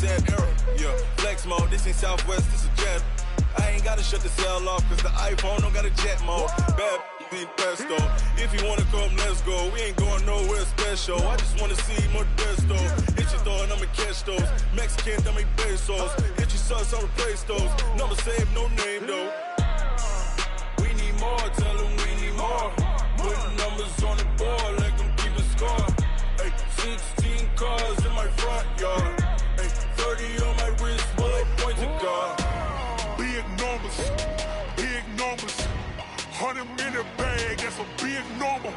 sad era. Yeah, flex mode, this ain't Southwest, this is jet. I ain't gotta shut the cell off, cause the iPhone don't got a jet mode. Bad be pesto. If you wanna come, let's go. We ain't going nowhere special. I just wanna see Modesto. Hit your door and I'ma catch those. Mexican, dummy pesos. Hit your sus, I'll replace those. Number save, no name though. We need more, tell them we need more. Putting numbers on the board, let them keep a score. Ay, 16 cars in my front yard. Ay, 30 on my wrist, bullet points to God. Big numbers, big numbers. 100 in the bag, that's a big number.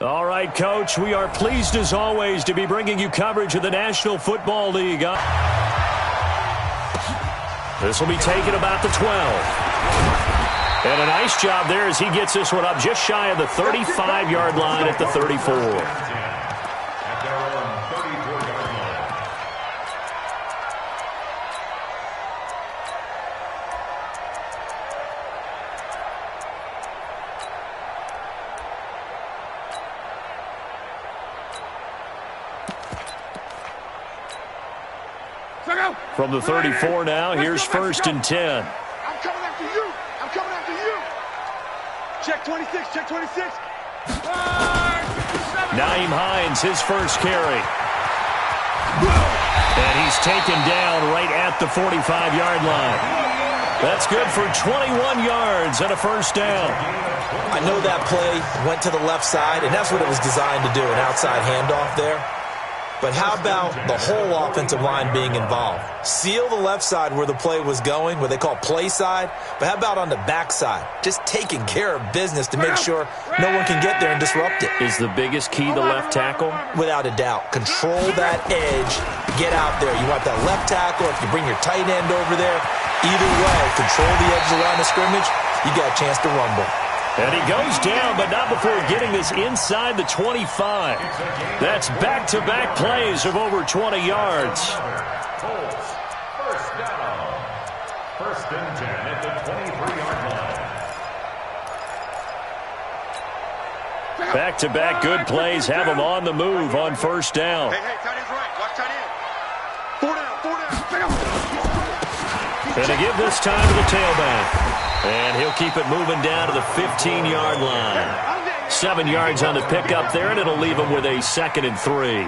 All right, Coach, we are pleased as always to be bringing you coverage of the National Football League. This will be taken about the 12. And a nice job there as he gets this one up just shy of the 35-yard line at the 34. From the 34 now, here's 1st and 10. I'm coming after you. I'm coming after you. Check 26, check 26. Nyheim Hines, his first carry. And he's taken down right at the 45-yard line. That's good for 21 yards and a first down. I know that play went to the left side, and that's what it was designed to do, an outside handoff there. But how about the whole offensive line being involved? Seal the left side where the play was going, what they call play side. But how about on the back side? Just taking care of business to make sure no one can get there and disrupt it. Is the biggest key the left tackle? Without a doubt. Control that edge. Get out there. You want that left tackle. If you bring your tight end over there, either way, control the edge of the line of scrimmage, you got a chance to rumble. And he goes down, but not before getting this inside the 25. That's back-to-back plays of over 20 yards. First down. 1st and 10 at the 23-yard line. Back-to-back good plays have him on the move on 1st down. Hey, tight end's right. Watch tight end. 4 down. And to give this time to the tailback. And he'll keep it moving down to the 15-yard line. 7 yards on the pickup there, and it'll leave him with a 2nd and 3.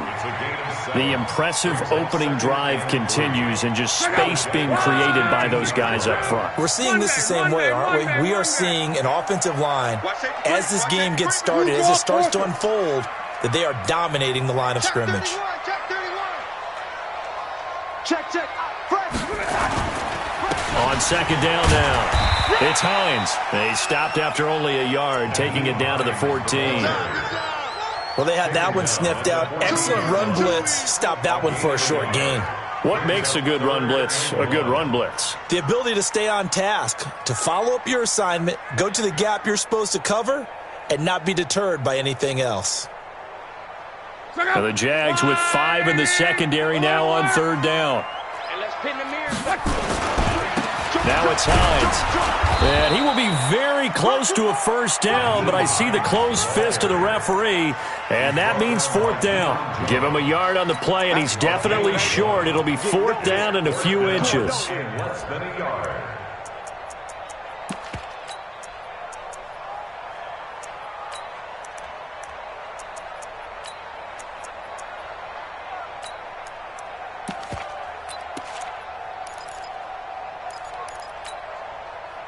The impressive opening drive continues, and just space being created by those guys up front. We're seeing this the same way, aren't we? We are seeing an offensive line, as this game gets started, as it starts to unfold, that they are dominating the line of scrimmage. Check. On 2nd down now. It's Hines. He stopped after only a yard, taking it down to the 14. Well, they had that one sniffed out. Excellent run blitz. Stopped that one for a short gain. What makes a good run blitz a good run blitz? The ability to stay on task, to follow up your assignment, go to the gap you're supposed to cover, and not be deterred by anything else. Now the Jags with 5 in the secondary now on 3rd down. Now it's Hines. And he will be very close to a first down, but I see the closed fist of the referee, and that means 4th down. Give him a yard on the play, and he's definitely short. It'll be 4th down and a few inches. Less than a yard.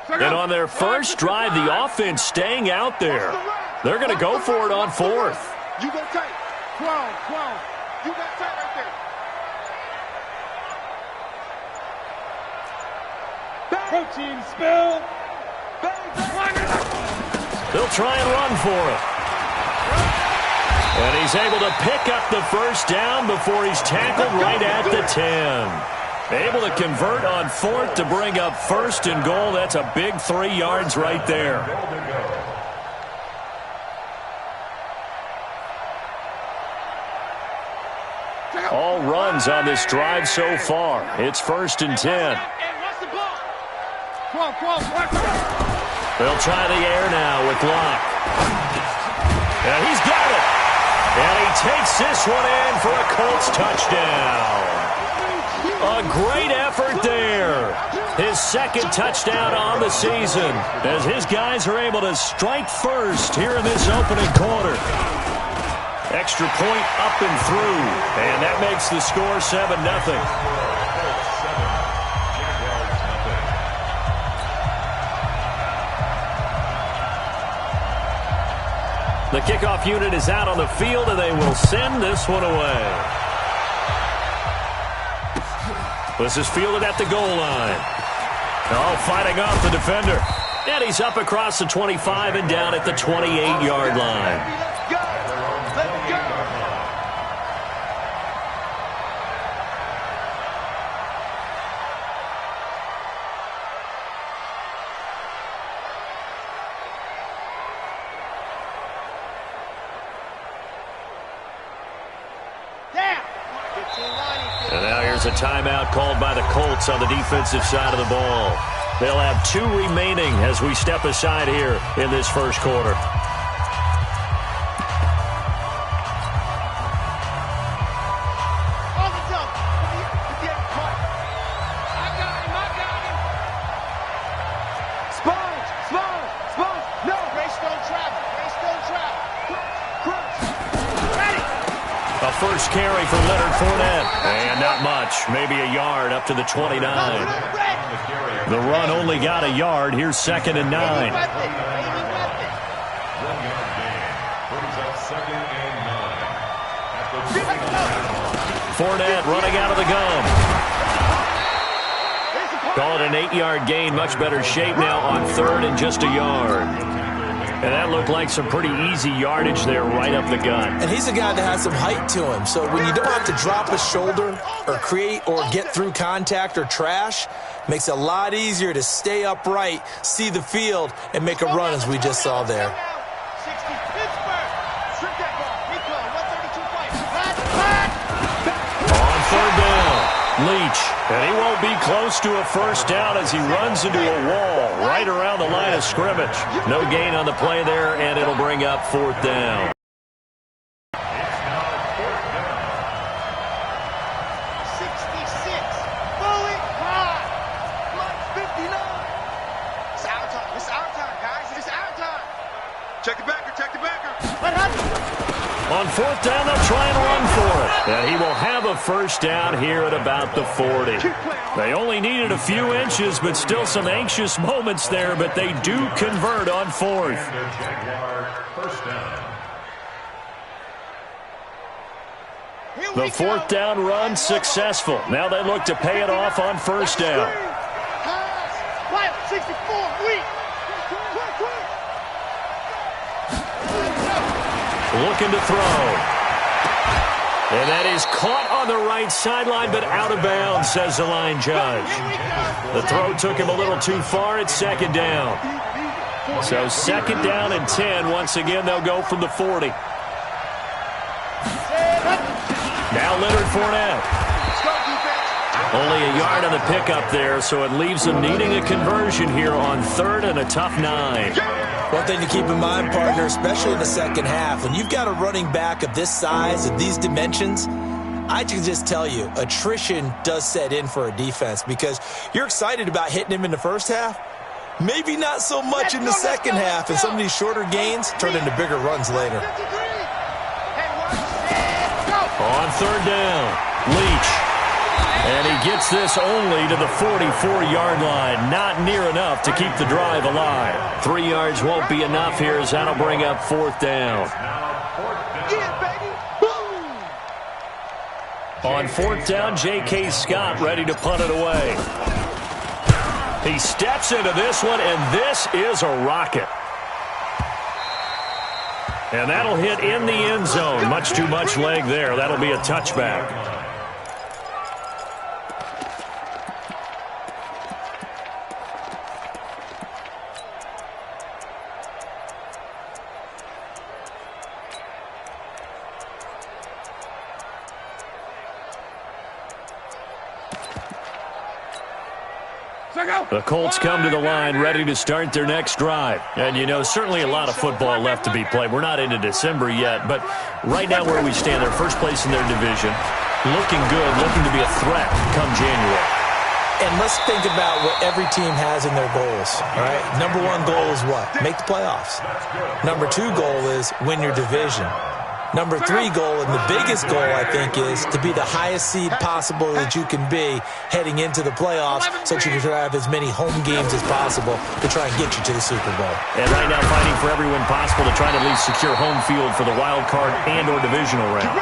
And on their first drive, the offense staying out there. They're going to go for it on 4th. You go tight. 12. You got tight right there. Protein spill. They'll try and run for it. And he's able to pick up the first down before he's tackled right at the 10. Able to convert on 4th to bring up 1st and goal. That's a big 3 yards right there. All runs on this drive so far. It's 1st and 10. They'll try the air now with Locke. And he's got it. And he takes this one in for a Colts touchdown. A great effort there. His second touchdown on the season as his guys are able to strike first here in this opening quarter. Extra point up and through, and that makes the score 7-0. The kickoff unit is out on the field, and they will send this one away. This is fielded at the goal line. Oh, fighting off the defender. And he's up across the 25 and down at the 28-yard line. And now here's a timeout called by the Colts on the defensive side of the ball. They'll have 2 remaining as we step aside here in this first quarter. First carry for Leonard Fournette. And not much. Maybe a yard up to the 29. The run only got a yard. Here's 2nd and 9. 1 yard gain. Brings up 2nd and 9. Fournette running out of the gun. Call it an 8-yard gain. Much better shape now on 3rd and just a yard. And that looked like some pretty easy yardage there right up the gut. And he's a guy that has some height to him. So when you don't have to drop a shoulder or create or get through contact or trash, makes it a lot easier to stay upright, see the field, and make a run as we just saw there. On 3rd down, Leach. And he won't be close to a first down as he runs into a wall right around the line of scrimmage. No gain on the play there, and it'll bring up 4th down. On 4th down, they'll try and run for it. And he will have a first down here at about the 40. They only needed a few inches, but still some anxious moments there, but they do convert on 4th. The 4th down run successful. Now they look to pay it off on 1st down. Looking to throw. And that is caught on the right sideline, but out of bounds, says the line judge. The throw took him a little too far. It's 2nd down. So 2nd down and 10. Once again, they'll go from the 40. Now Leonard Fournette. Only a yard on the pickup there, so it leaves them needing a conversion here on 3rd and a tough 9. One thing to keep in mind, partner, especially in the second half, when you've got a running back of this size, of these dimensions, I can just tell you, attrition does set in for a defense because you're excited about hitting him in the first half. Maybe not so much in the second half, and some of these shorter gains turn into bigger runs later. On 3rd down, Leach. And he gets this only to the 44-yard line. Not near enough to keep the drive alive. 3 yards won't be enough here as that'll bring up 4th down. On 4th down, J.K. Scott ready to punt it away. He steps into this one, and this is a rocket. And that'll hit in the end zone. Much too much leg there. That'll be a touchback. The Colts come to the line ready to start their next drive. And, you know, certainly a lot of football left to be played. We're not into December yet, but right now where we stand, they're first place in their division, looking good, looking to be a threat come January. And let's think about what every team has in their goals, all right? Number one goal is what? Make the playoffs. Number two goal is win your division. Number three goal, and the biggest goal, I think, is to be the highest seed possible that you can be heading into the playoffs so that you can have as many home games as possible to try and get you to the Super Bowl. And right now fighting for every win possible to try to at least secure home field for the wild card and or divisional round.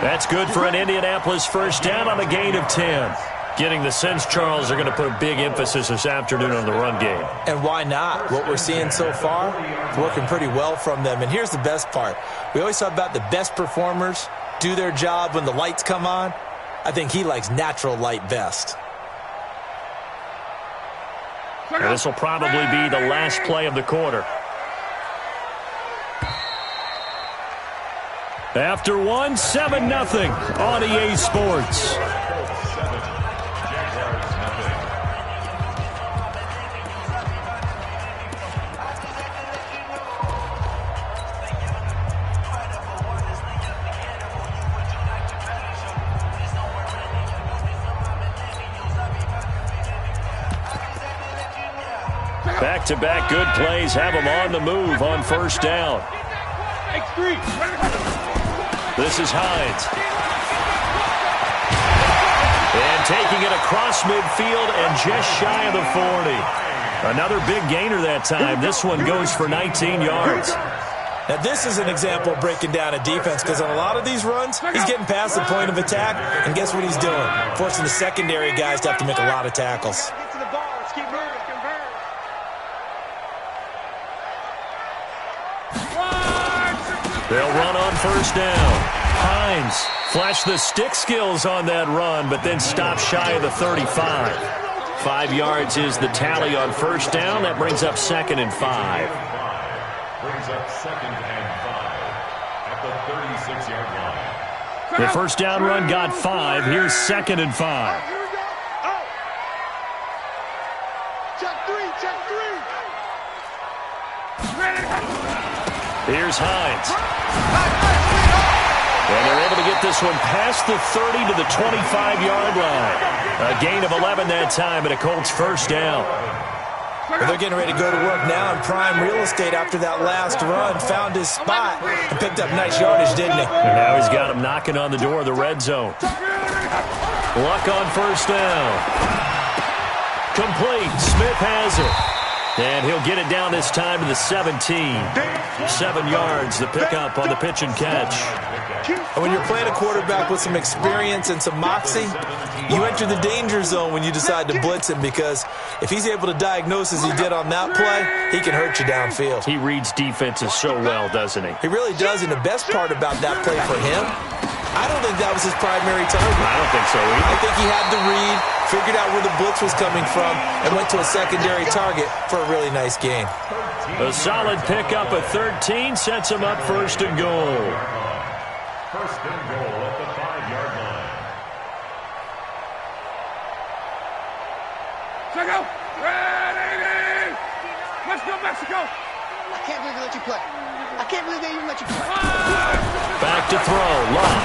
That's good for an Indianapolis first down on a gain of 10. Getting the sense, Charles, they're going to put a big emphasis this afternoon on the run game. And why not? What we're seeing so far, it's working pretty well from them. And here's the best part. We always talk about the best performers do their job when the lights come on. I think he likes natural light best. And this will probably be the last play of the quarter. After one, 7-0 on EA Sports. Back-to-back good plays have them on the move on first down. This is Hines. And taking it across midfield and just shy of the 40. Another big gainer that time. This one goes for 19 yards. Now, this is an example of breaking down a defense because on a lot of these runs, he's getting past the point of attack, and guess what he's doing? Forcing the secondary guys to have to make a lot of tackles. They'll run on first down. Hines flashed the stick skills on that run, but then stopped shy of the 35. 5 yards is the tally on first down. That brings up 2nd and 5. Brings up 2nd and 5 at the 36-yard line. The first down run got 5. Here's 2nd and 5. Here's Hines. And they're able to get this one past the 30 to the 25-yard line. A gain of 11 that time and a Colts first down. Well, they're getting ready to go to work now in prime real estate after that last run. Found his spot and picked up nice yardage, didn't he? And now he's got him knocking on the door of the red zone. Luck on first down. Complete. Smith has it. And he'll get it down this time to the 17. 7 yards, the pickup on the pitch and catch. And when you're playing a quarterback with some experience and some moxie, you enter the danger zone when you decide to blitz him because if he's able to diagnose as he did on that play, he can hurt you downfield. He reads defenses so well, doesn't he? He really does, and the best part about that play for him, I don't think that was his primary target. I don't think so either. I think he had the read, figured out where the blitz was coming from, and went to a secondary target for a really nice gain. A solid pickup of 13 sets him up first and goal. First and goal at the 5-yard line. Mexico! Ready! Let's go, Mexico! I can't believe they let you play. I can't believe they even let you play. Back to throw. Love.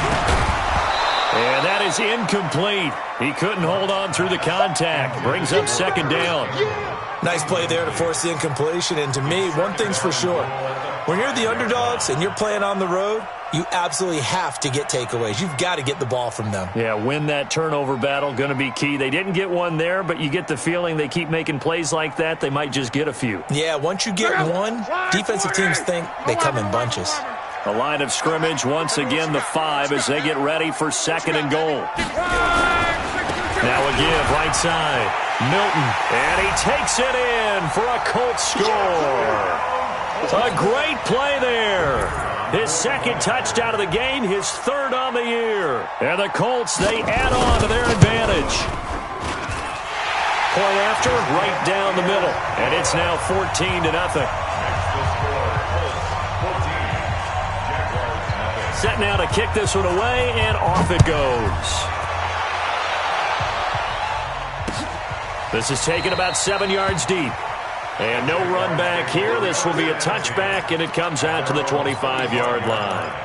And that is incomplete. He couldn't hold on through the contact. Brings up 2nd down. Nice play there to force the incompletion. And to me, one thing's for sure. When you're the underdogs and you're playing on the road, you absolutely have to get takeaways. You've got to get the ball from them. Yeah, win that turnover battle, going to be key. They didn't get one there, but you get the feeling they keep making plays like that, they might just get a few. Yeah, once you get one, defensive teams think they come in bunches. The line of scrimmage, once again, the 5 as they get ready for 2nd and goal. Now a give, right side. Milton, and he takes it in for a Colts score. A great play there. His 2nd touchdown of the game, his 3rd on the year. And the Colts, they add on to their advantage. Point after, right down the middle. And it's now 14-0. Set now to kick this one away, and off it goes. This is taken about 7 yards deep. And no run back here. This will be a touchback, and it comes out to the 25-yard line.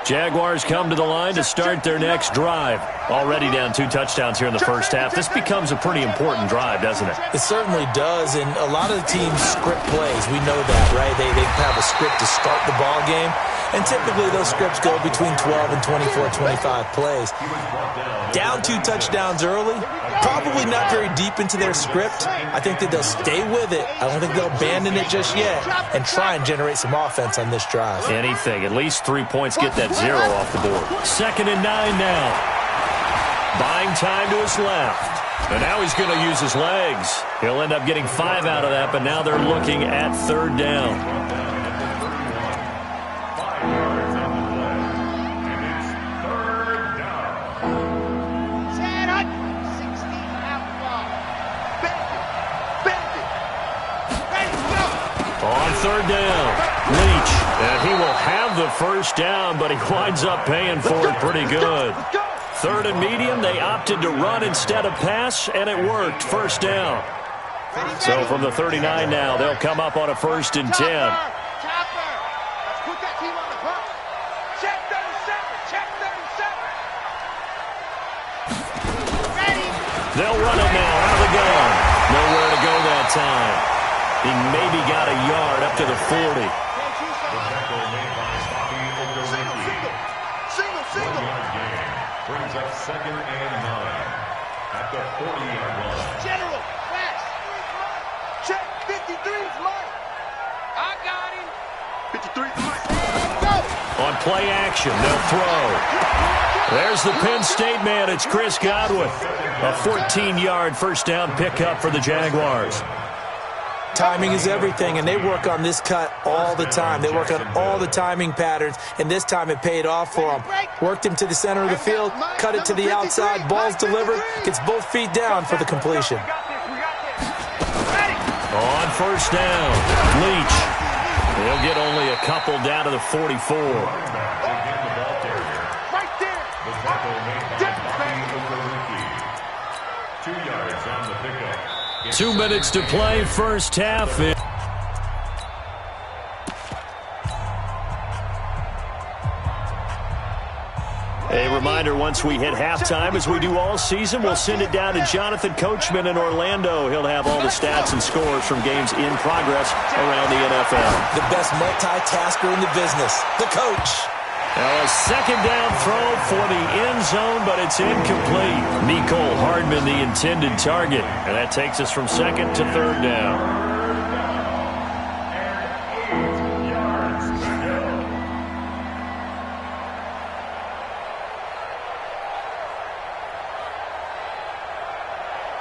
Jaguars come to the line to start their next drive. Already down 2 touchdowns here in the first half. This becomes a pretty important drive, doesn't it? It certainly does, and a lot of the teams script plays. We know that, right? They have a script to start the ball game, and typically those scripts go between 12 and 24, 25 plays. Down 2 touchdowns early, probably not very deep into their script. I think that they'll stay with it. I don't think they'll abandon it just yet and try and generate some offense on this drive. Anything. At least 3 points, get that 0 off the board. 2nd and 9 now. Buying time to his left. And now he's going to use his legs. He'll end up getting 5 out of that, but now they're looking at 3rd down. On 3rd down, Leach, and he will have the 1st down, but he winds up paying for it pretty good. 3rd and medium, they opted to run instead of pass, and it worked. 1st down. So from the 39 now, they'll come up on a 1st and 10. They'll run it now out of the gun. Nowhere to go that time. He maybe got a yard up to the 40. Brings up 2nd and 9 at the 40-yard line. General, fast. Check, 53's mine. I got him. 53's mine. Go. On play action, they'll throw. There's the Penn State man. It's Chris Godwin. A 14-yard 1st down pickup for the Jaguars. Timing is everything, and they work on this cut all the time. They work on all the timing patterns, and this time it paid off for them. Worked him to the center of the field, cut it to the outside, ball's delivered, gets both feet down for the completion. On 1st down, Leach. He'll get only a couple down to the 44. Right there. 2 yards on the pickup. 2 minutes to play, 1st half. A reminder, once we hit halftime, as we do all season, we'll send it down to Jonathan Coachman in Orlando. He'll have all the stats and scores from games in progress around the NFL. The best multitasker in the business, the coach. Now a 2nd down throw for the end zone, but it's incomplete. Nicole Hardman, the intended target. And that takes us from 2nd to 3rd down.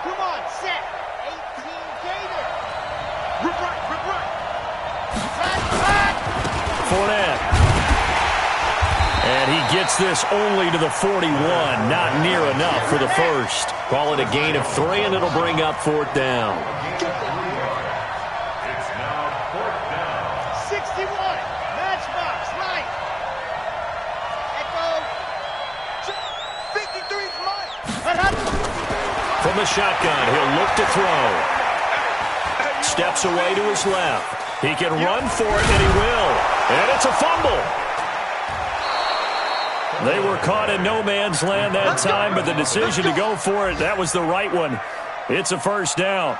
Come on, set. 18 Gator. Rip right. Right. Fournette. And he gets this only to the 41. Not near enough for the 1st. Call it a gain of 3, and it'll bring up 4th down. It's now 4th down. 61. Matchbox. Right. Echo. 53's mine. From the shotgun, he'll look to throw. Steps away to his left. He can run for it, and he will. And it's a fumble. They were caught in no man's land that time, but the decision to go for it, that was the right one. It's a 1st down.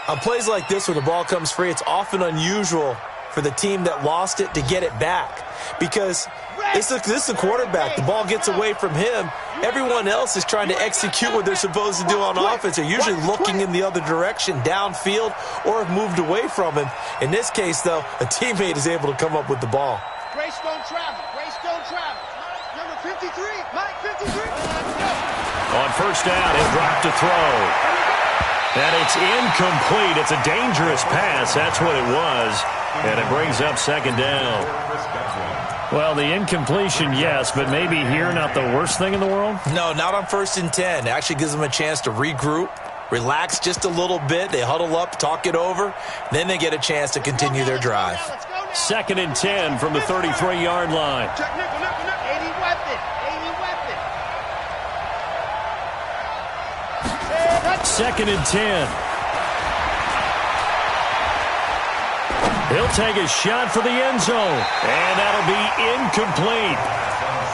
On plays like this where the ball comes free, it's often unusual for the team that lost it to get it back. Because this is the quarterback. The ball gets away from him. Everyone else is trying to execute what they're supposed to do on offense. They're usually looking in the other direction, downfield, or have moved away from him. In this case, though, a teammate is able to come up with the ball. Grace don't travel. Number 53. Mike 53. On 1st down, he'll drop to throw. And it's incomplete. It's a dangerous pass. That's what it was. And it brings up 2nd down. Well, the incompletion, yes, but maybe here not the worst thing in the world? No, not on 1st and 10. It actually gives them a chance to regroup, relax just a little bit. They huddle up, talk it over. Then they get a chance to continue their drive. 2nd and 10 from the 33-yard line. 2nd and 10. He'll take a shot for the end zone, and that'll be incomplete.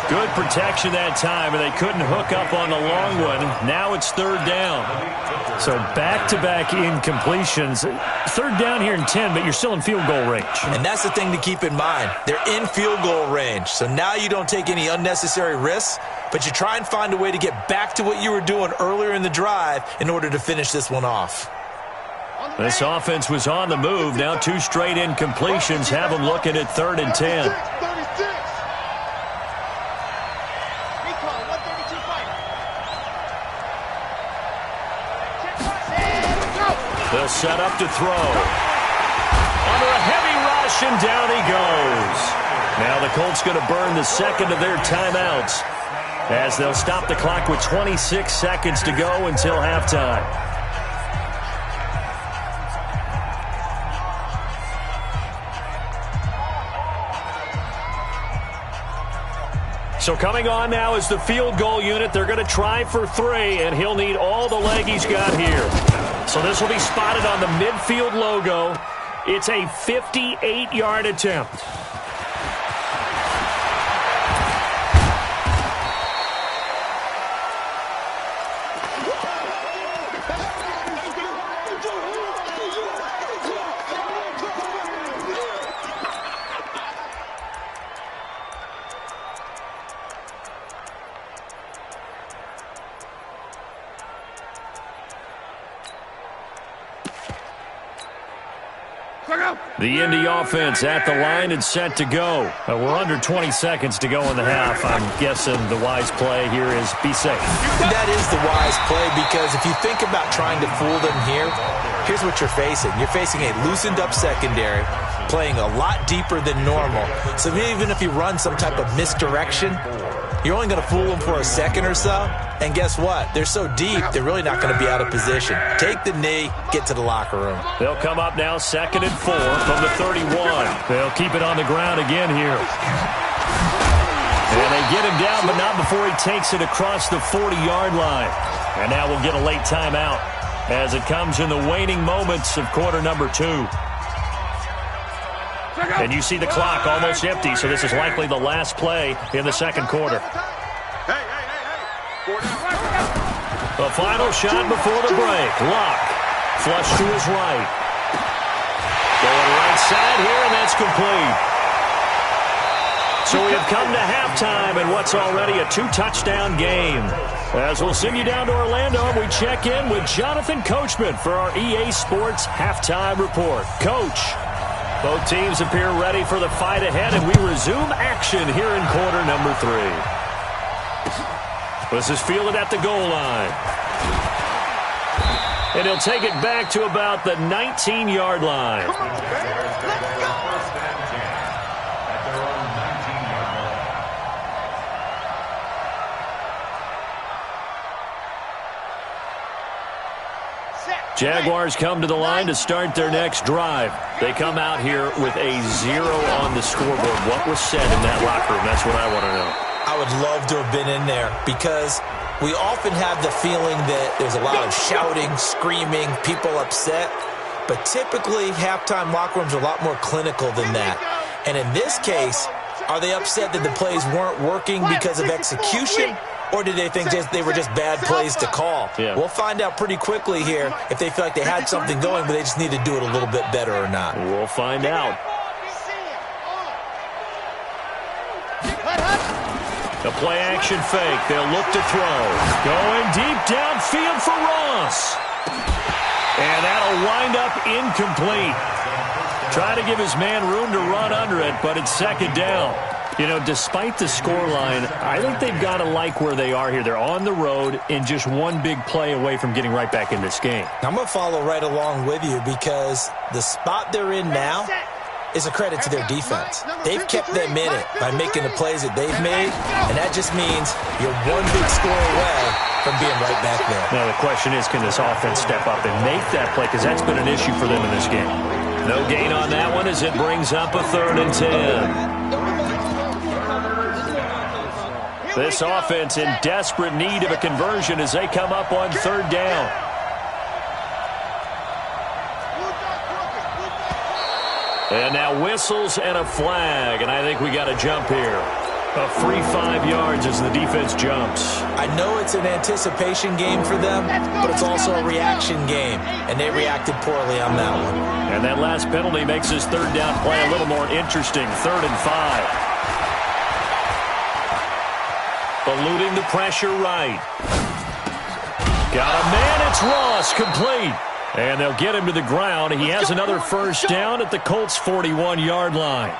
Good protection that time, and they couldn't hook up on the long one. Now it's 3rd down. So back-to-back incompletions. 3rd down here in 10, but you're still in field goal range. And that's the thing to keep in mind. They're in field goal range. So now you don't take any unnecessary risks, but you try and find a way to get back to what you were doing earlier in the drive in order to finish this one off. This offense was on the move. Now 2 straight incompletions have them looking at 3rd and 10. They'll set up to throw. Under a heavy rush, and down he goes. Now the Colts going to burn the second of their timeouts as they'll stop the clock with 26 seconds to go until halftime. So coming on now is the field goal unit. They're going to try for 3, and he'll need all the leg he's got here. So this will be spotted on the midfield logo. It's a 58-yard attempt. The Indy offense at the line and set to go. We're under 20 seconds to go in the half. I'm guessing the wise play here is be safe. That is the wise play, because if you think about trying to fool them here, here's what you're facing. You're facing a loosened up secondary, playing a lot deeper than normal. So even if you run some type of misdirection, you're only going to fool them for a second or so. And guess what? They're so deep, they're really not going to be out of position. Take the knee, get to the locker room. They'll come up now 2nd and 4 from the 31. They'll keep it on the ground again here. And they get him down, but not before he takes it across the 40-yard line. And now we'll get a late timeout as it comes in the waning moments of quarter number 2. And you see the clock almost empty, so this is likely the last play in the second quarter. The final shot before the break. Lock. Flush to his right. Going right side here, and that's complete. So we have come to halftime in what's already a 2-touchdown game. As we'll send you down to Orlando, we check in with Jonathan Coachman for our EA Sports Halftime Report. Coach, both teams appear ready for the fight ahead, and we resume action here in quarter number 3. This is fielded at the goal line. And he'll take it back to about the 19-yard line. First and 10 at their own 19-yard line. Jaguars come to the line to start their next drive. They come out here with a 0 on the scoreboard. What was said in that locker room? That's what I want to know. I would love to have been in there, because we often have the feeling that there's a lot of shouting, screaming, people upset. But typically, halftime locker rooms are a lot more clinical than that. And in this case, are they upset that the plays weren't working because of execution? Or did they think they were just bad plays to call? Yeah. We'll find out pretty quickly here if they feel like they had something going, but they just need to do it a little bit better or not. We'll find out. The play-action fake. They'll look to throw. Going deep downfield for Ross. And that'll wind up incomplete. Try to give his man room to run under it, but it's 2nd down. You know, despite the scoreline, I think they've got to like where they are here. They're on the road and just one big play away from getting right back in this game. I'm going to follow right along with you, because the spot they're in now is a credit to their defense. They've kept them in it by making the plays that they've made, and that just means you're one big score away from being right back there. Now the question is, can this offense step up and make that play, because that's been an issue for them in this game. No gain on that one as it brings up a 3rd and 10. This offense in desperate need of a conversion as they come up on 3rd down. And now whistles and a flag, and I think we got a jump here. A free 5 yards as the defense jumps. I know it's an anticipation game for them, but it's also a reaction game, and they reacted poorly on that one. And that last penalty makes his third down play a little more interesting. 3rd and 5. Eluding the pressure right. Got a man, it's Ross, complete. And they'll get him to the ground. He has another first down at the Colts' 41-yard line.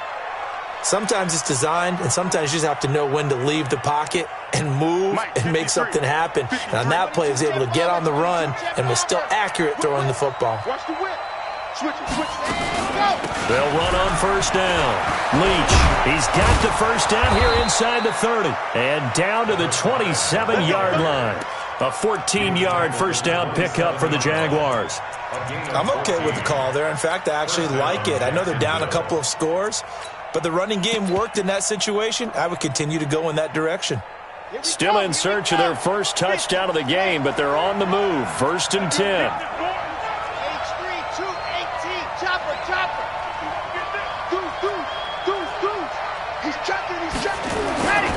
Sometimes it's designed, and sometimes you just have to know when to leave the pocket and move and make something happen. And on that play, he was able to get on the run and was still accurate throwing the football. Watch the whip. Switch it, switch it. Go. They'll run on first down. Leach, he's got the first down here inside the 30. And down to the 27-yard line. A 14-yard first down pickup for the Jaguars. I'm okay with the call there. In fact, I actually like it. I know they're down a couple of scores, but the running game worked in that situation. I would continue to go in that direction. Still in search of their first touchdown of the game, but they're on the move. 1st and 10. H3, 218. Chopper, chopper. Deuce. He's chucking. Ready.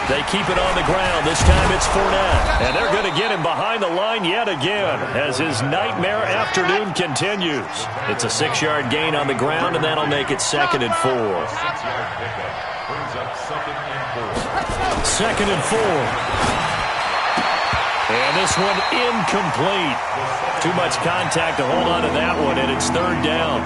They keep it on the ground. This time it's Fournette. And they're going to get him behind the line yet again as his nightmare afternoon continues. It's a 6-yard gain on the ground, and that'll make it 2nd and 4. 2nd and 4. And this one incomplete. Too much contact to hold on to that one, and it's 3rd down.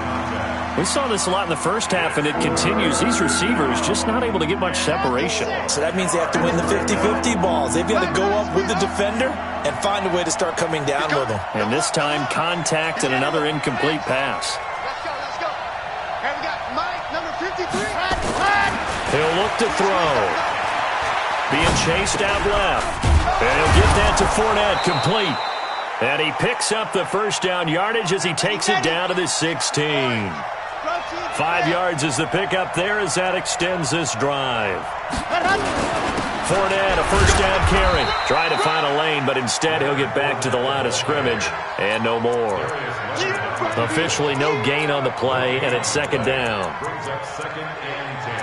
We saw this a lot in the first half, and it continues. These receivers just not able to get much separation. So that means they have to win the 50-50 balls. They've got to go up with the defender and find a way to start coming down with them. And this time, contact and another incomplete pass. Let's go. And we got Mike, number 53. He'll look to throw. Being chased out left. And he'll get that to Fournette, complete. And he picks up the first down yardage as he takes it down to the 16. 5 yards is the pickup there as that extends this drive. Fournette, a first down carry. Trying to find a lane, but instead he'll get back to the line of scrimmage and no more. Officially no gain on the play, and it's 2nd down. Brings up 2nd and 10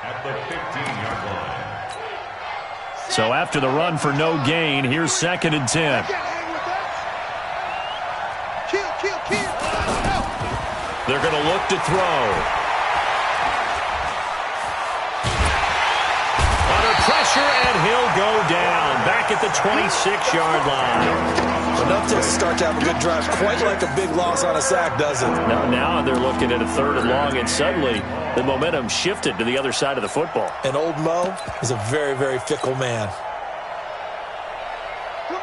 at the 15-yard line. So after the run for no gain, here's 2nd and 10. They're going to look to throw. Under pressure, and he'll go down. Back at the 26-yard line. Enough to start to have a good drive. Quite like a big loss on a sack, doesn't it? Now they're looking at a 3rd and long, and suddenly the momentum shifted to the other side of the football. And old Mo is a very, very fickle man.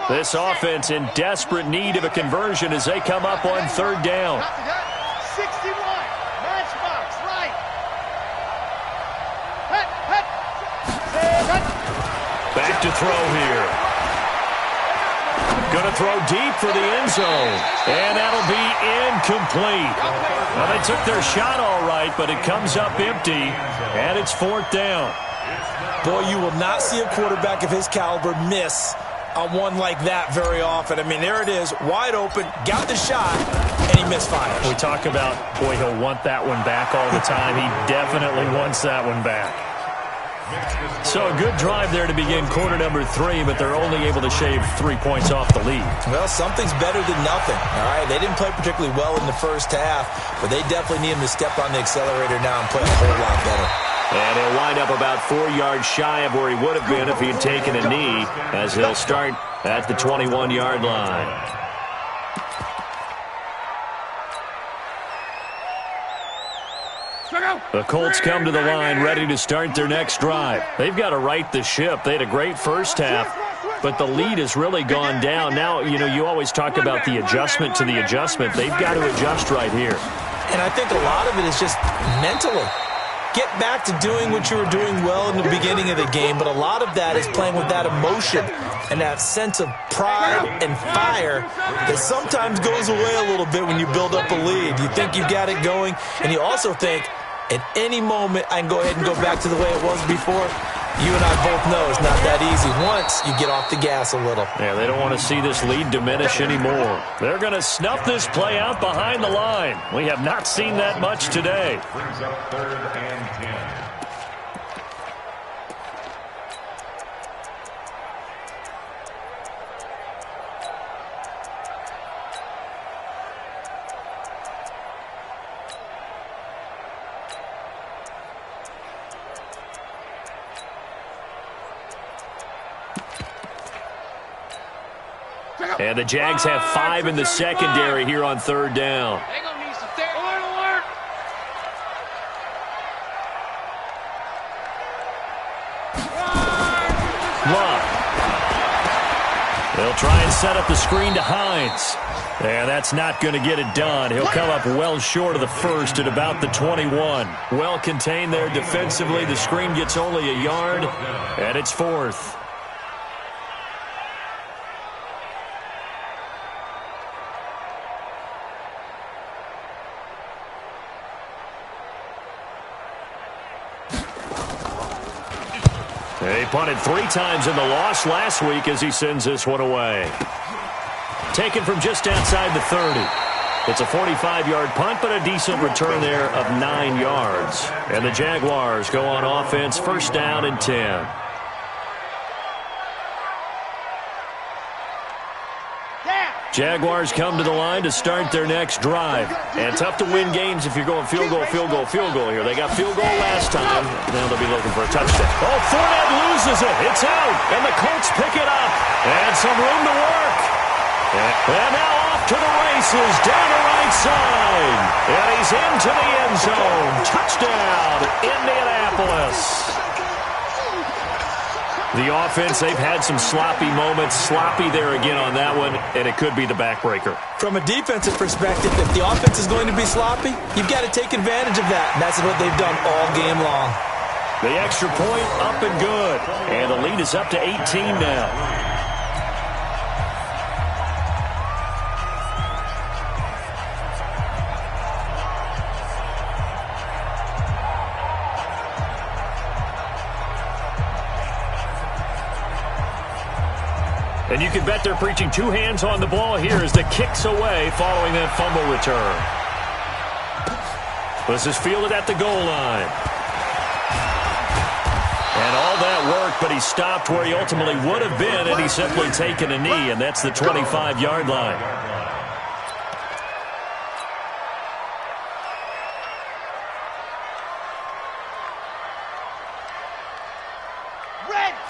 This offense in desperate need of a conversion as they come up on 3rd down. 61. Matchbox, right. Back to throw here. Going to throw deep for the end zone. And that'll be incomplete. Well, they took their shot all right, but it comes up empty, and it's 4th down. Boy, you will not see a quarterback of his caliber miss on one like that very often. I mean, there it is, wide open, got the shot, and he misfires. We talk about, boy, he'll want that one back all the time. He definitely wants that one back. So a good drive there to begin quarter number 3, but they're only able to shave 3 points off the lead. Well, something's better than nothing, all right? They didn't play particularly well in the first half, but they definitely need him to step on the accelerator now and play a whole lot better. And he'll wind up about 4 yards shy of where he would have been if he had taken a knee, as he'll start at the 21-yard line. The Colts come to the line ready to start their next drive. They've got to right the ship. They had a great first half, but the lead has really gone down. Now, you always talk about the adjustment to the adjustment. They've got to adjust right here. And I think a lot of it is just mentally. Get back to doing what you were doing well in the beginning of the game, but a lot of that is playing with that emotion and that sense of pride and fire that sometimes goes away a little bit when you build up a lead. You think you've got it going, and you also think, at any moment, I can go ahead and go back to the way it was before. You and I both know it's not that easy once you get off the gas a little. Yeah, they don't want to see this lead diminish anymore. They're going to snuff this play out behind the line. We have not seen that much today. Brings up 3rd and 10. And the Jags have 5 in the secondary here on 3rd down. They're going to need some alert. Love. They'll try and set up the screen to Hines. And that's not going to get it done. He'll come up well short of the first at about the 21. Well contained there defensively. The screen gets only a yard, and it's 4th. He punted 3 times in the loss last week as he sends this one away. Taken from just outside the 30. It's a 45-yard punt, but a decent return there of 9 yards. And the Jaguars go on offense, 1st down and 10. Jaguars come to the line to start their next drive. And tough to win games if you're going field goal here. They got field goal last time. Now they'll be looking for a touchdown. Oh, Fournette loses it. It's out. And the Colts pick it up. And some room to work. And now off to the races down the right side. And he's into the end zone. Touchdown, Indianapolis. The offense, they've had some sloppy moments. Sloppy there again on that one, and it could be the backbreaker. From a defensive perspective, if the offense is going to be sloppy, you've got to take advantage of that. And that's what they've done all game long. The extra point up and good. And the lead is up to 18 now. And you can bet they're preaching 2 hands on the ball here as the kick's away following that fumble return. This is fielded at the goal line. And all that worked, but he stopped where he ultimately would have been, and he's simply taken a knee, and that's the 25-yard line.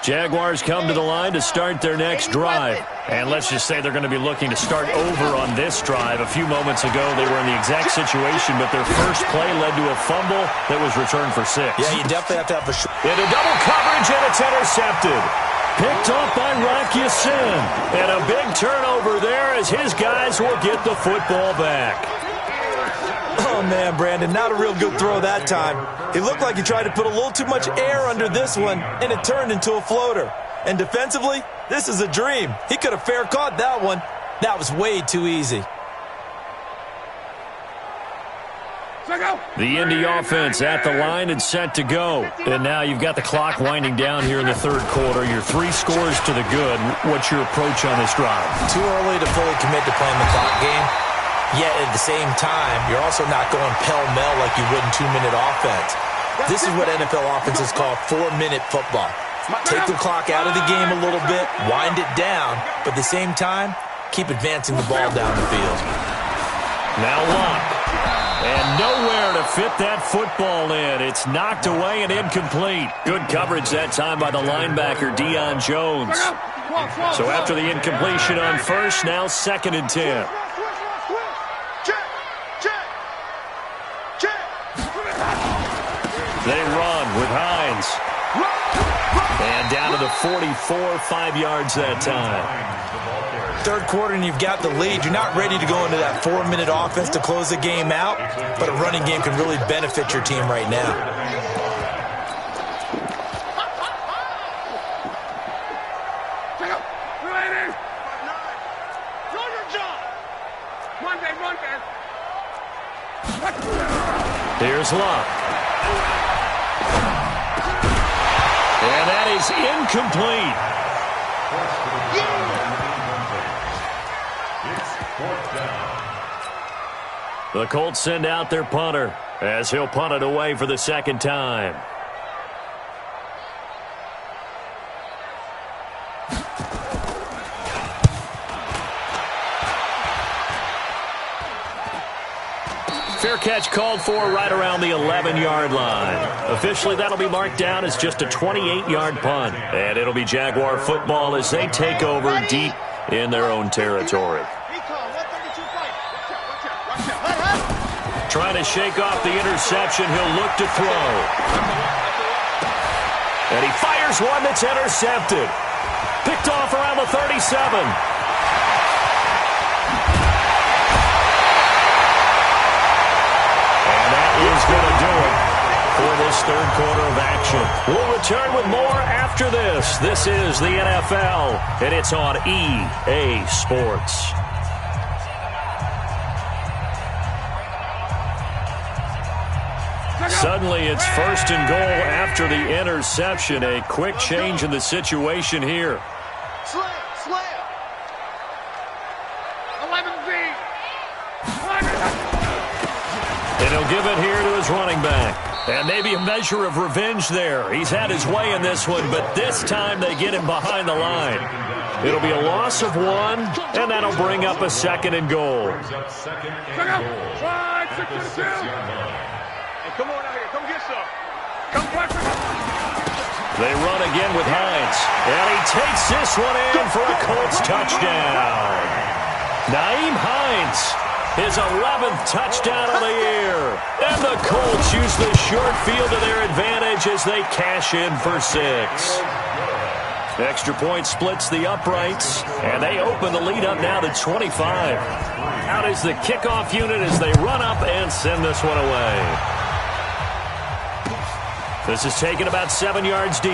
Jaguars come to the line to start their next drive. And let's just say they're going to be looking to start over on this drive. A few moments ago, they were in the exact situation, but their first play led to a fumble that was returned for 6. Yeah, you definitely have to have a short. Into double coverage, and it's intercepted. Picked off by Rock Ya-Sin. And a big turnover there as his guys will get the football back. Oh, man, Brandon, not a real good throw that time. It looked like he tried to put a little too much air under this one, and it turned into a floater. And defensively, this is a dream. He could have fair caught that one. That was way too easy. The Indy offense at the line and set to go. And now you've got the clock winding down here in the 3rd quarter. Your 3 scores to the good. What's your approach on this drive? Too early to fully commit to playing the clock game. Yet at the same time, you're also not going pell-mell like you would in 2-minute offense. This is what NFL offenses call 4-minute football. Take the clock out of the game a little bit, wind it down, but at the same time, keep advancing the ball down the field. Now Luck. And nowhere to fit that football in. It's knocked away and incomplete. Good coverage that time by the linebacker, Deion Jones. So after the incompletion on first, now 2nd and 10. They run with Hines. And down to the 44, 5 yards that time. 3rd quarter and you've got the lead. You're not ready to go into that 4-minute offense to close the game out, but a running game can really benefit your team right now. Here's Luck. And is incomplete. It's 4th down. The Colts send out their punter as he'll punt it away for the second time. Fair catch called for right around the 11-yard line. Officially, that'll be marked down as just a 28-yard punt. And it'll be Jaguar football as they take over deep in their own territory. Trying to shake off the interception. He'll look to throw. And he fires one that's intercepted. Picked off around the 37. Is going to do it for this third quarter of action. We'll return with more after this. This is the NFL, and it's on EA Sports. Suddenly, it's 1st and goal after the interception. A quick change in the situation here. Slam. 11B. And he'll give it here to his running back. And maybe a measure of revenge there. He's had his way in this one, but this time they get him behind the line. It'll be a loss of 1, and that'll bring up a 2nd and goal. Come on out here. Come get some. Come pressure. They run again with Hines. And he takes this one in for a Colts touchdown. Nyheim Hines, his 11th touchdown of the year. And the Colts use the short field to their advantage as they cash in for 6. Extra point splits the uprights, and they open the lead up now to 25. Out is the kickoff unit as they run up and send this one away. This is taken about 7 yards deep.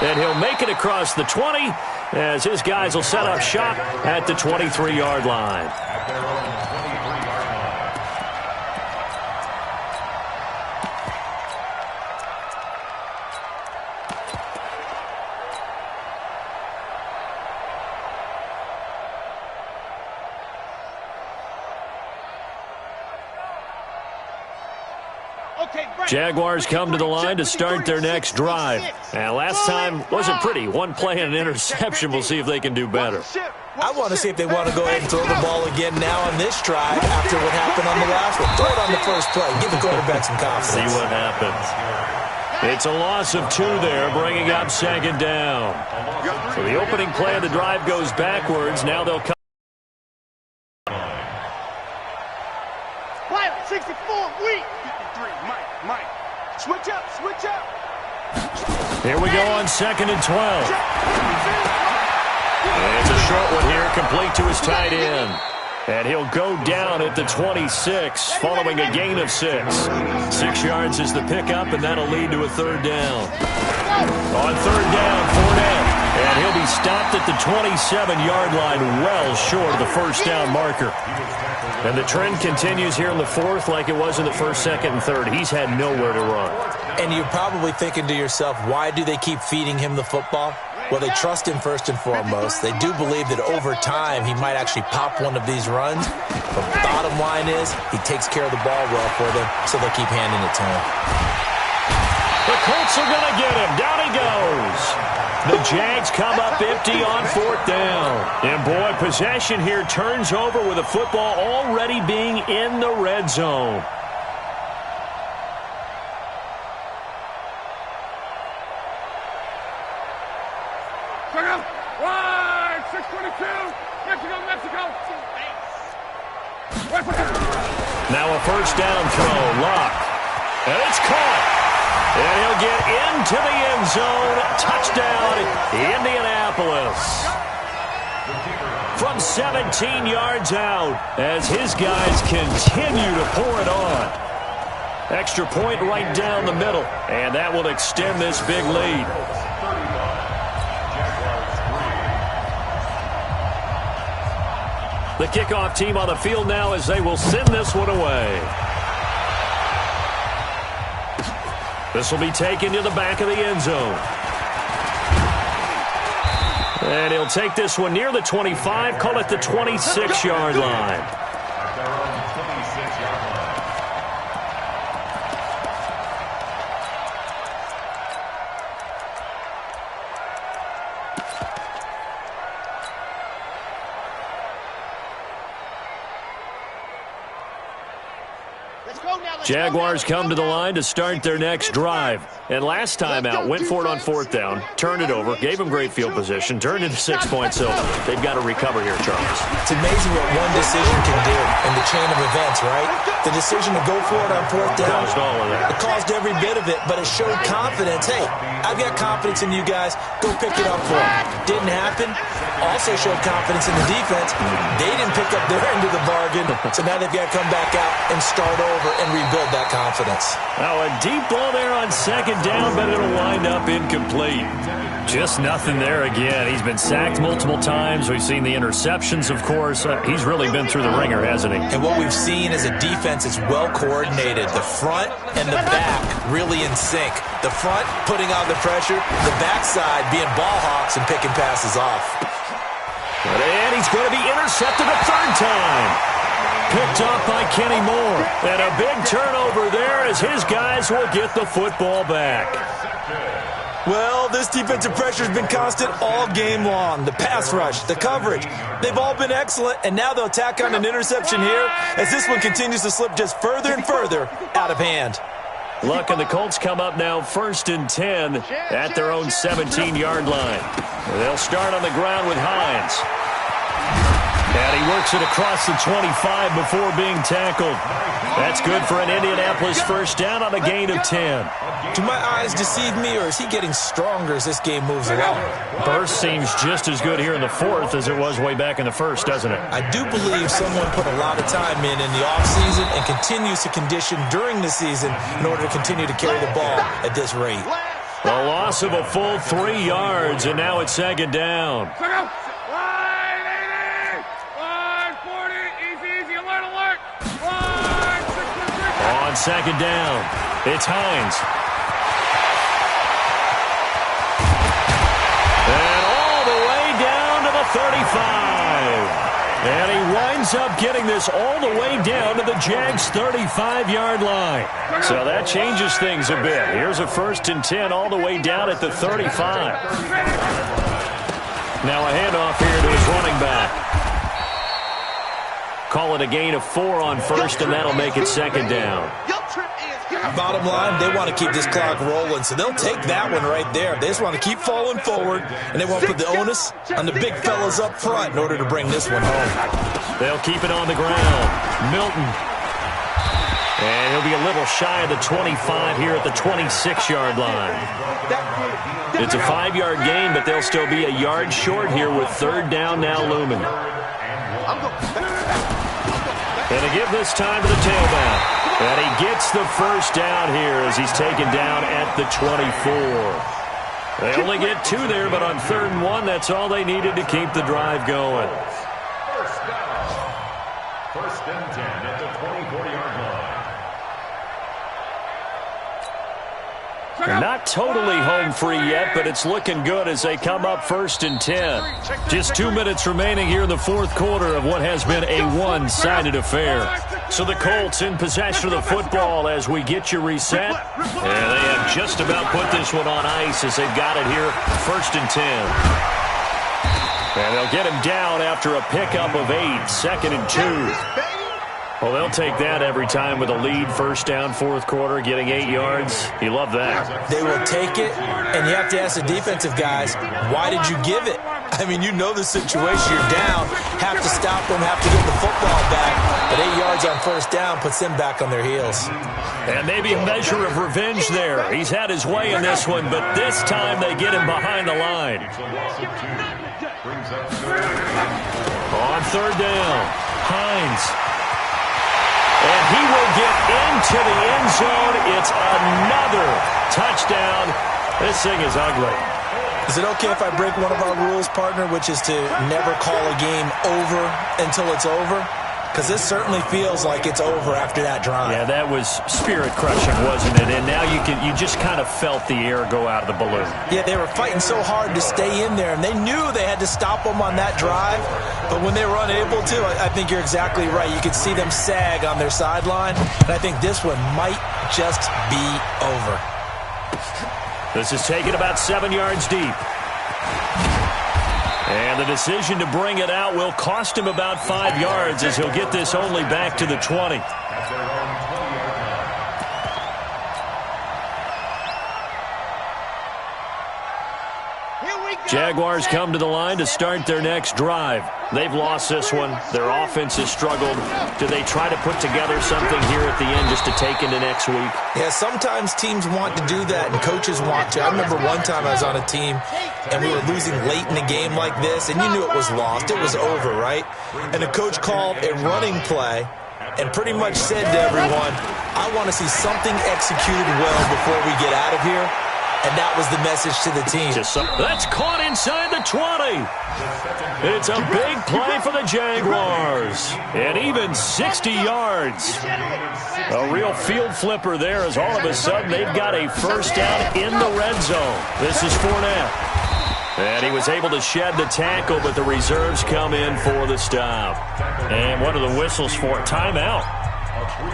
And he'll make it across the 20 as his guys will set up shop at the 23-yard line. Jaguars come to the line to start their next drive. And last time wasn't pretty. One play and an interception. We'll see if they can do better. I want to see if they want to go ahead and throw the ball again now on this drive after what happened on the last one. Throw it on the first play. Give the quarterback some confidence. See what happens. It's a loss of 2 there, bringing up 2nd down. So the opening play of the drive goes backwards. Now they'll come. 64, weak. 53, Mike. Switch up. Here we go on 2nd and 12. And it's a short one here, complete to his tight end. And he'll go down at the 26, following a gain of 6. 6 yards is the pickup, and that'll lead to a 3rd down. On 3rd down, Fournette. And he'll be stopped at the 27-yard line, well short of the first down marker. And the trend continues here in the 4th like it was in the 1st, 2nd, and 3rd. He's had nowhere to run. And you're probably thinking to yourself, why do they keep feeding him the football? Well, they trust him first and foremost. They do believe that over time he might actually pop one of these runs. But the bottom line is he takes care of the ball well for them, so they'll keep handing it to him. The Colts are going to get him. Down he goes. The Jags come up empty on 4th down. And, boy, possession here turns over with the football already being in the red zone. Wide, 622, Mexico. Now a first down throw, Luck. And it's caught. And he'll get into the end zone. Touchdown, Indianapolis. From 17 yards out as his guys continue to pour it on. Extra point right down the middle. And that will extend this big lead. The kickoff team on the field now as they will send this one away. This will be taken to the back of the end zone. And he'll take this one near the 25, call it the 26-yard line. Jaguars come to the line to start their next drive. And last time out, went for it on fourth down, turned it over, gave them great field position, turned into 6 points, so they've got to recover here, Charles. It's amazing what one decision can do in the chain of events, right? The decision to go for it on fourth down. Caused all of that. It caused every bit of it, but it showed confidence. Hey, I've got confidence in you guys. Go pick it up for them. Didn't happen. Also showed confidence in the defense. They didn't pick up their end of the bargain, so now they've got to come back out and start over and rebuild that confidence. Now a deep ball there on second down, but it'll wind up incomplete. Just nothing there again. He's been sacked multiple times. We've seen the interceptions, of course. He's really been through the ringer, hasn't he? And what we've seen is a defense that's well coordinated. The front and the back really in sync. The front putting on the pressure, the backside being ball hawks and picking passes off. And he's going to be intercepted a third time. Picked up by Kenny Moore. And a big turnover there as his guys will get the football back. Well, this defensive pressure has been constant all game long. The pass rush, the coverage, they've all been excellent, and now they'll tack on an interception here as this one continues to slip just further and further out of hand. Look, and the Colts come up now 1st and 10 at their own 17-yard line. They'll start on the ground with Hines. And he works it across the 25 before being tackled. That's good for an Indianapolis first down on a gain of 10. Do my eyes deceive me, or is he getting stronger as this game moves along? Burst seems just as good here in the fourth as it was way back in the first, doesn't it? I do believe someone put a lot of time in the offseason and continues to condition during the season in order to continue to carry the ball at this rate. A loss of a full 3 yards, and now it's second down. On second down, it's Hines. And all the way down to the 35. And he winds up getting this all the way down to the Jags' 35-yard line. So that changes things a bit. Here's a 1st and 10 all the way down at the 35. Now a handoff here to his running back. Call it a gain of 4 on first, and that'll make it second down. Bottom line, they want to keep this clock rolling, so they'll take that one right there. They just want to keep falling forward, and they want to put the onus on the big fellas up front in order to bring this one home. They'll keep it on the ground. Milton. And he'll be a little shy of the 25 here at the 26-yard line. It's a 5-yard gain, but they'll still be a yard short here with third down now looming. And to give this time to the tailback. And he gets the first down here as he's taken down at the 24. They only get 2 there, but on 3rd and 1, that's all they needed to keep the drive going. First down. 1st and 10 at the 24-yard line. Not totally home free yet, but it's looking good as they come up 1st and 10. Just 2 minutes remaining here in the fourth quarter of what has been a one-sided affair. So the Colts in possession of the football as we get you reset. And they have just about put this one on ice as they've got it here 1st and 10. And they'll get him down after a pickup of 8, 2nd and 2. Well, they'll take that every time with a lead, first down, fourth quarter, getting 8 yards. You love that. They will take it, and you have to ask the defensive guys, why did you give it? I mean, you know the situation. You're down, have to stop them, have to get the football back. But 8 yards on first down puts them back on their heels. And maybe a measure of revenge there. He's had his way in this one, but this time they get him behind the line. On third down, Hines. And he will get into the end zone. It's another touchdown. This thing is ugly. Is it okay if I break one of our rules, partner, which is to never call a game over until it's over? because this certainly feels like it's over after that drive. Yeah, that was spirit-crushing, wasn't it? And now you just kind of felt the air go out of the balloon. Yeah, they were fighting so hard to stay in there, and they knew they had to stop them on that drive. But when they were unable to, I think you're exactly right. You could see them sag on their sideline, and I think this one might just be over. This is taken about 7 yards deep. And the decision to bring it out will cost him about 5 yards as he'll get this only back to the 20. Jaguars come to the line to start their next drive. They've lost this one. Their offense has struggled. Do they try to put together something here at the end just to take into next week? Yeah, sometimes teams want to do that and coaches want to. I remember one time I was on a team and we were losing late in a game like this, and you knew it was lost. It was over, right? And the coach called a running play and pretty much said to everyone, I want to see something executed well before we get out of here. And that was the message to the team. That's caught inside the 20. It's a big play for the Jaguars. And even 60 yards. A real field flipper there as all of a sudden they've got a first down in the red zone. This is Fournette. And he was able to shed the tackle, but the reserves come in for the stop. And what are the whistles for? Timeout.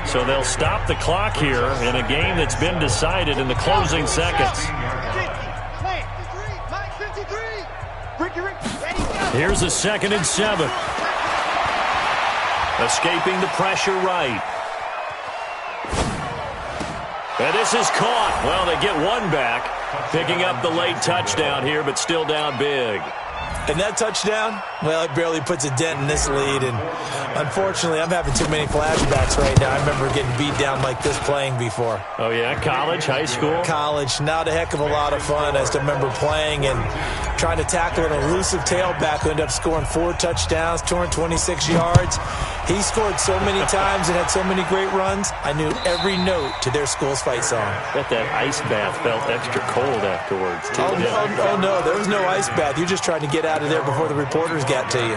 So they'll stop the clock here in a game that's been decided in the closing seconds. Here's a 2nd and 7. Escaping the pressure right. And this is caught. Well, they get one back. Picking up the late touchdown here, but still down big. And that touchdown, well, it barely puts a dent in this lead. And unfortunately, I'm having too many flashbacks right now. I remember getting beat down like this playing before. Oh, yeah? College, high school? College. Not a heck of a lot of fun. I just remember playing and trying to tackle an elusive tailback who ended up scoring 4 touchdowns, 226 yards. He scored so many times and had so many great runs, I knew every note to their school's fight song. Bet that ice bath felt extra cold afterwards, too. Oh, no, there was no ice bath. You're just trying to get out of there before the reporters got to you.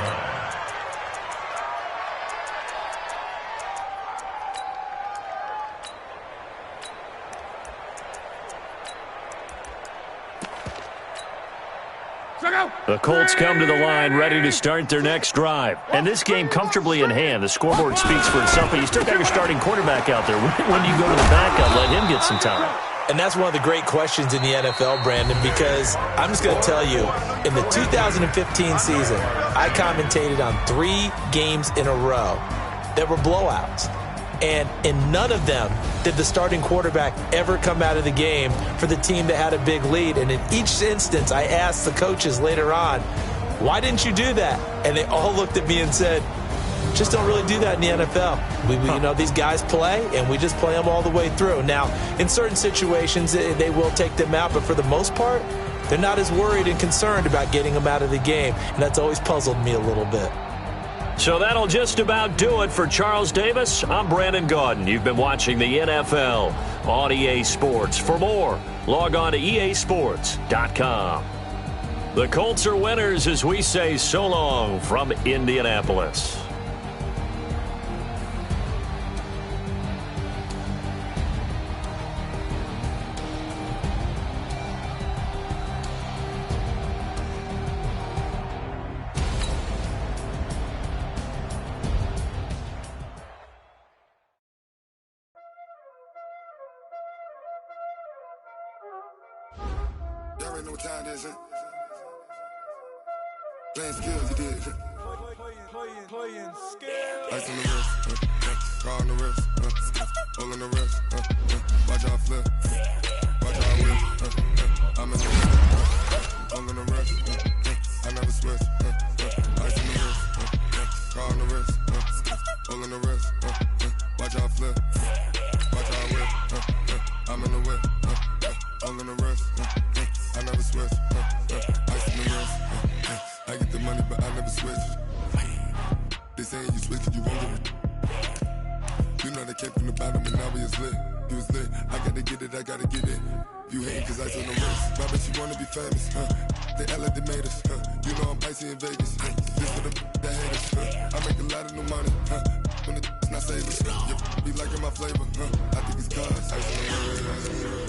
The Colts come to the line ready to start their next drive. And this game comfortably in hand. The scoreboard speaks for itself, but you still got your starting quarterback out there. When do you go to the backup, let him get some time? And that's one of the great questions in the NFL, Brandon, because I'm just going to tell you, in the 2015 season, I commentated on 3 games in a row that were blowouts. And in none of them did the starting quarterback ever come out of the game for the team that had a big lead. And in each instance, I asked the coaches later on, why didn't you do that? And they all looked at me and said, just don't really do that in the NFL. You know, these guys play, and we just play them all the way through. Now, in certain situations, they will take them out, but for the most part, they're not as worried and concerned about getting them out of the game. And that's always puzzled me a little bit. So that'll just about do it for Charles Davis. I'm Brandon Gaudin. You've been watching the NFL on EA Sports. For more, log on to easports.com. The Colts are winners as we say so long from Indianapolis. Y'all already know what time it is, huh? Playing skills, you did. Playing skills. Ice on the wrist, car on the wrist, hole on the wrist, watch out flip, watch out whip, I'm in the wrist, hole on the wrist, I never switch, ice on the wrist, car on the wrist, hole on the wrist, watch out flip, watch out whip, I'm in the whip, hole on the wrist, I never switch, ice on the wrist, I get the money but I never switch. They saying you switch and you won't get it. You know they came from the bottom and now we is lit. You was lit, I gotta get it, I gotta get it. You hating cause ice on the wrist. Why bet you wanna be famous, They act like they made us, You know I'm icy in Vegas, This for the that hate us, I make a lot of new money, when it's not saving. You be liking my flavor, I think it's cause. Ice on the wrist,